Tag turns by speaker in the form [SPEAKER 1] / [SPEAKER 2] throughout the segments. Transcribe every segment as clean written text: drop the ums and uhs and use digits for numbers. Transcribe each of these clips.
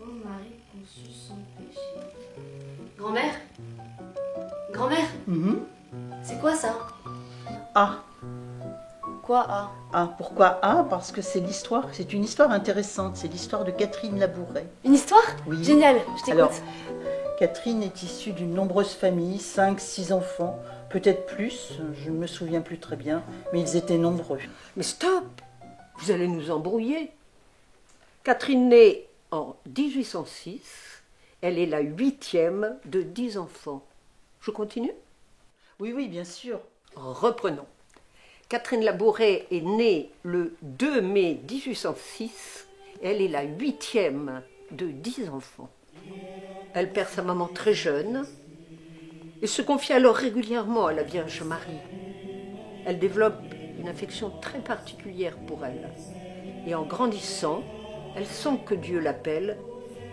[SPEAKER 1] Ô Marie conçue sans péché. Grand-mère? Grand-mère? C'est quoi ça?
[SPEAKER 2] A.
[SPEAKER 1] Quoi A?
[SPEAKER 2] A. Pourquoi A? Parce que c'est l'histoire, c'est une histoire intéressante. C'est l'histoire de Catherine Labouret.
[SPEAKER 1] Une histoire?
[SPEAKER 2] Oui.
[SPEAKER 1] Génial, je t'écoute.
[SPEAKER 2] Alors, Catherine est issue d'une nombreuse famille, 5, 6 enfants, peut-être plus, je ne me souviens plus très bien, mais ils étaient nombreux.
[SPEAKER 3] Mais stop! Vous allez nous embrouiller. Catherine naît en 1806, elle est la 8e de 10 enfants. Je continue?
[SPEAKER 2] Oui, oui, bien sûr.
[SPEAKER 3] Reprenons. Catherine Labouret est née le 2 mai 1806, elle est la 8e de 10 enfants. Elle perd sa maman très jeune et se confie alors régulièrement à la Vierge Marie. Elle développe une affection très particulière pour elle. Et en grandissant, elle sent que Dieu l'appelle,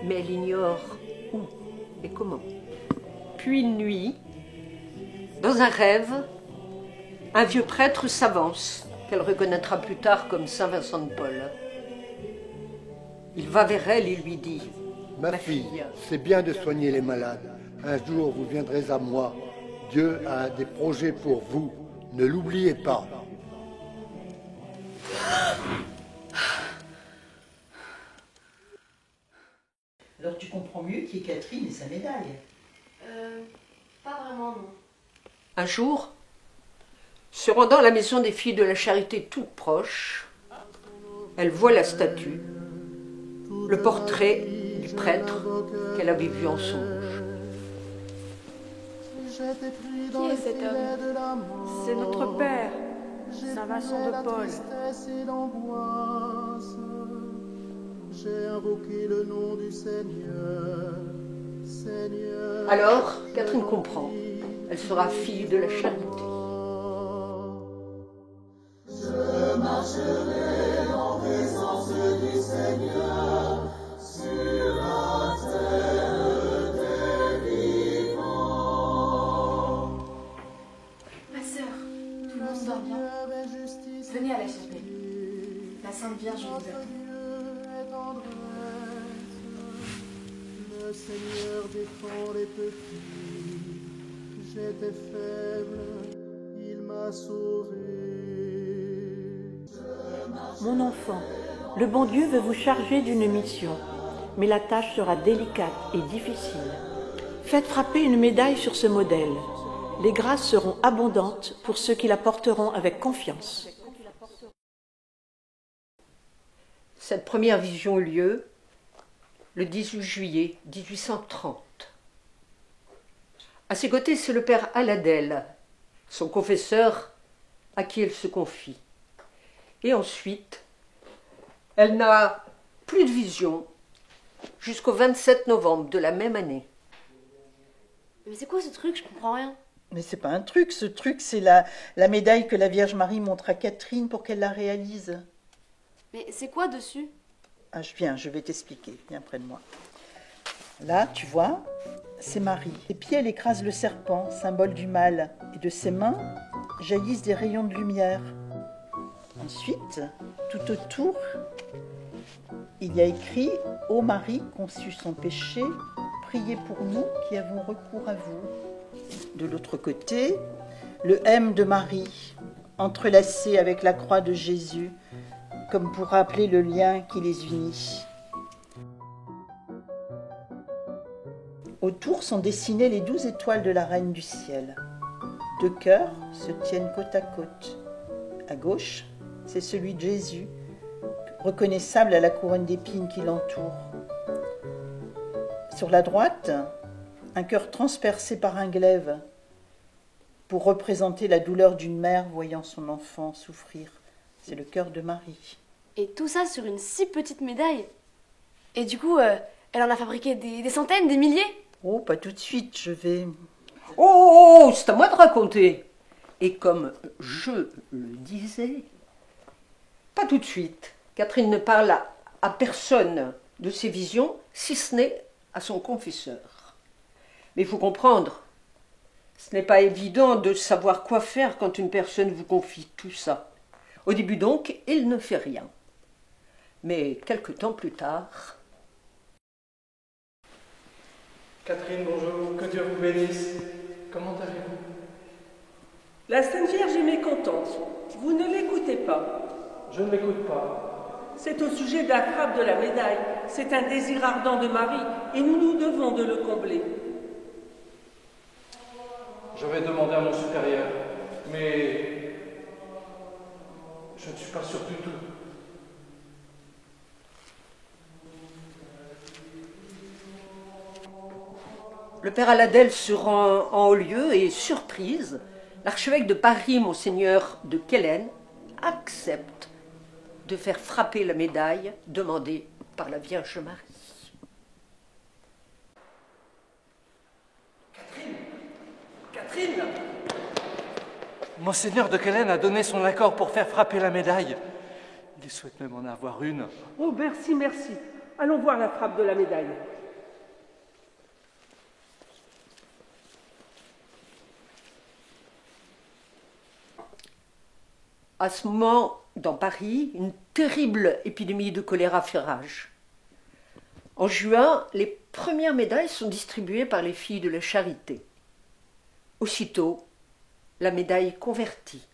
[SPEAKER 3] mais elle ignore où et comment. Puis une nuit, dans un rêve, un vieux prêtre s'avance, qu'elle reconnaîtra plus tard comme Saint Vincent de Paul. Il va vers elle et lui dit:
[SPEAKER 4] Ma fille, c'est bien de soigner les malades. Un jour, vous viendrez à moi. Dieu a des projets pour vous. Ne l'oubliez pas.
[SPEAKER 2] Alors tu comprends mieux qui est Catherine et sa médaille.
[SPEAKER 1] Pas vraiment, non.
[SPEAKER 3] Un jour, se rendant à la maison des filles de la Charité toute proche, elle voit la statue, le portrait du prêtre qu'elle avait vu en songe.
[SPEAKER 5] Qui est cet homme? C'est notre Père, Saint Vincent de Paul.
[SPEAKER 6] J'ai invoqué le nom du Seigneur. Seigneur.
[SPEAKER 3] Alors, Catherine comprend. Elle sera fille de la Charité.
[SPEAKER 6] Je marcherai en présence du Seigneur sur la terre des vivants.
[SPEAKER 1] Ma sœur, tout le monde dort bien. Venez à la chapelle. La Sainte Vierge vous attend.
[SPEAKER 6] Le Seigneur défend les petits. J'étais faible, il m'a sauvé.
[SPEAKER 7] Mon enfant, le bon Dieu veut vous charger d'une mission, mais la tâche sera délicate et difficile. Faites frapper une médaille sur ce modèle. Les grâces seront abondantes pour ceux qui la porteront avec confiance.
[SPEAKER 3] Cette première vision eut lieu le 18 juillet 1830. À ses côtés, c'est le père Aladel, son confesseur, à qui elle se confie. Et ensuite, elle n'a plus de vision jusqu'au 27 novembre de la même année.
[SPEAKER 1] Mais c'est quoi ce truc? Je comprends rien.
[SPEAKER 2] Mais c'est pas un truc, ce truc, c'est la médaille que la Vierge Marie montre à Catherine pour qu'elle la réalise.
[SPEAKER 1] Mais c'est quoi dessus?
[SPEAKER 2] Ah, je vais t'expliquer, viens près de moi. Là, tu vois, c'est Marie. Ses pieds, elle écrase le serpent, symbole du mal, et de ses mains jaillissent des rayons de lumière. Ensuite, tout autour, il y a écrit « Ô Marie, conçue sans péché, priez pour nous qui avons recours à vous ». De l'autre côté, le M de Marie, entrelacé avec la croix de Jésus, comme pour rappeler le lien qui les unit. Autour sont dessinées les 12 étoiles de la Reine du Ciel. 2 cœurs se tiennent côte à côte. À gauche, c'est celui de Jésus, reconnaissable à la couronne d'épines qui l'entoure. Sur la droite, un cœur transpercé par un glaive, pour représenter la douleur d'une mère voyant son enfant souffrir. C'est le cœur de Marie.
[SPEAKER 1] Et tout ça sur une si petite médaille? Et du coup, elle en a fabriqué des centaines, des milliers?
[SPEAKER 2] Oh, pas tout de suite, je vais...
[SPEAKER 3] Oh, c'est à moi de raconter. Et comme je le disais, pas tout de suite. Catherine ne parle à personne de ses visions, si ce n'est à son confesseur. Mais il faut comprendre, ce n'est pas évident de savoir quoi faire quand une personne vous confie tout ça. Au début donc, il ne fait rien. Mais quelque temps plus tard,
[SPEAKER 8] Catherine, bonjour, que Dieu vous bénisse. Comment allez-vous?
[SPEAKER 9] La Sainte Vierge est mécontente. Vous ne l'écoutez pas.
[SPEAKER 8] Je ne l'écoute pas.
[SPEAKER 9] C'est au sujet de la frappe de la médaille. C'est un désir ardent de Marie et nous nous devons de le combler.
[SPEAKER 8] Je vais demander à mon supérieur, mais je ne suis pas sûr du tout.
[SPEAKER 3] Le père Aladel se rend en haut lieu et, surprise, l'archevêque de Paris, monseigneur de Quelen, accepte de faire frapper la médaille demandée par la Vierge Marie.
[SPEAKER 9] Catherine!
[SPEAKER 8] Monseigneur de Quelen a donné son accord pour faire frapper la médaille. Il souhaite même en avoir une.
[SPEAKER 9] Oh, merci, merci. Allons voir la frappe de la médaille.
[SPEAKER 3] À ce moment, dans Paris, une terrible épidémie de choléra fait rage. En juin, les premières médailles sont distribuées par les filles de la Charité. Aussitôt, la médaille convertit.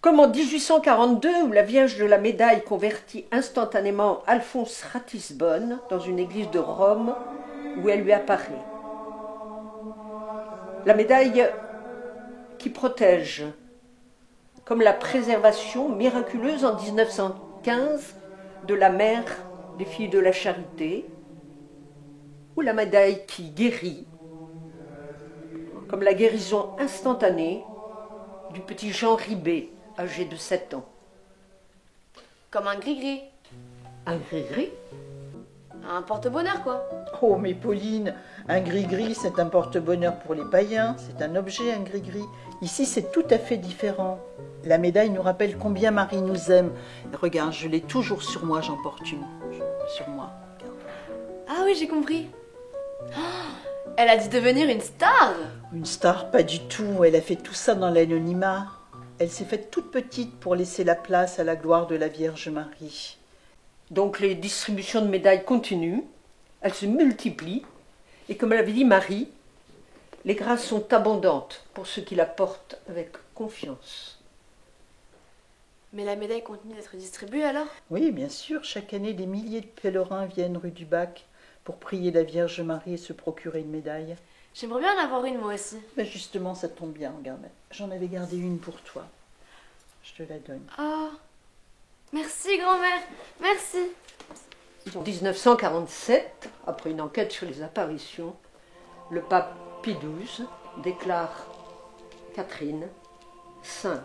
[SPEAKER 3] Comme en 1842, où la Vierge de la Médaille convertit instantanément Alphonse Ratisbonne dans une église de Rome où elle lui apparaît. La médaille qui protège, comme la préservation miraculeuse en 1915 de la mère des filles de la Charité, ou la médaille qui guérit, comme la guérison instantanée du petit Jean Ribet, âgé de 7 ans.
[SPEAKER 1] Comme un gris-gris.
[SPEAKER 3] Un gris-gris?
[SPEAKER 1] Un porte-bonheur, quoi.
[SPEAKER 2] Oh, mais Pauline, un gris-gris, c'est un porte-bonheur pour les païens, c'est un objet, un gris-gris. Ici, c'est tout à fait différent. La médaille nous rappelle combien Marie nous aime. Regarde, je l'ai toujours sur moi, j'en porte une. Sur moi, regarde.
[SPEAKER 1] Ah oui, j'ai compris. Oh, elle a dû devenir une star.
[SPEAKER 2] Une star, pas du tout. Elle a fait tout ça dans l'anonymat. Elle s'est faite toute petite pour laisser la place à la gloire de la Vierge Marie.
[SPEAKER 3] Donc les distributions de médailles continuent, elles se multiplient, et comme l'avait dit Marie, les grâces sont abondantes pour ceux qui la portent avec confiance.
[SPEAKER 1] Mais la médaille continue d'être distribuée alors?
[SPEAKER 2] Oui, bien sûr. Chaque année, des milliers de pèlerins viennent rue du Bac pour prier la Vierge Marie et se procurer une médaille.
[SPEAKER 1] J'aimerais bien en avoir une moi aussi.
[SPEAKER 2] Ben justement, ça tombe bien, regarde. J'en avais gardé une pour toi. Je te la donne.
[SPEAKER 1] Oh, merci grand-mère, merci.
[SPEAKER 3] En 1947, après une enquête sur les apparitions, le pape Pie XII déclare Catherine sainte.